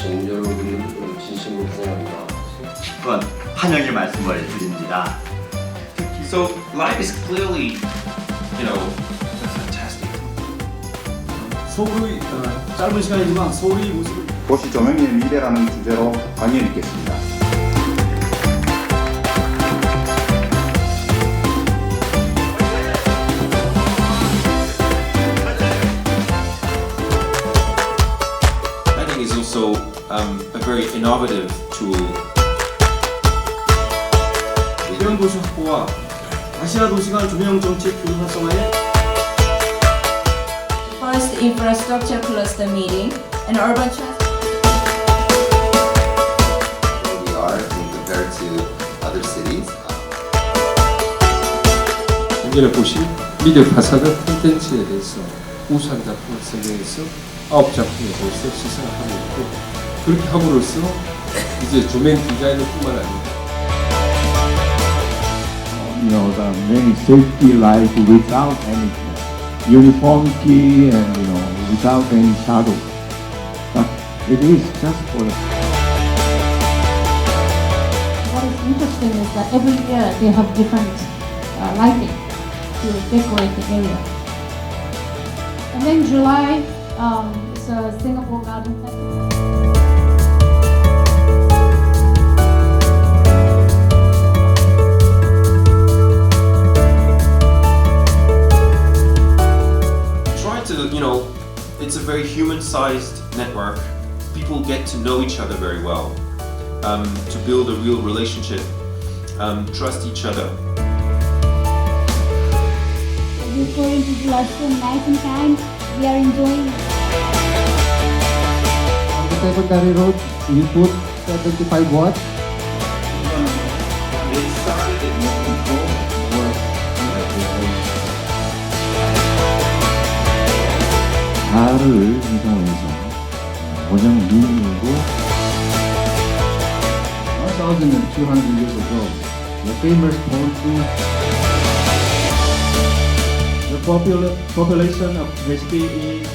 오신 여러분을 진심으로 환영합니다. 그건 환영의 말씀을 드립니다. So life is clearly, fantastic. 서울의 짧은 시간이지만 서울의 모습을 도시 조명의 미래라는 주제로 강의를 읽겠습니다. Lighting is also a very innovative tool. 대형 도시 확보와 아시아 도시간 조명 정책 교육 활성화에 First infrastructure cluster meeting and urban where we are when compared to other cities. 작년에 보신 미디어 파사드 콘텐츠에 대해서 우수한 작품을 선정해서 9작품에 대해서 시상을 하고 있고, 그렇게 함으로써 이제 조명 디자인을 뿐만 아니라 the many safety light without any uniformity and without any shadow. But it is just for the What is interesting is that every year they have different lighting to decorate the area. And then July is a Singapore Garden Festival. It's a very human-sized network. People get to know each other very well, to build a real relationship, trust each other. We go into the classroom nice and kind. We are enjoying. on the secondary road. We put 75 watts. 달을 형성해서 원형 미니로 1,200 years ago, the famous poetry. The population of Respi is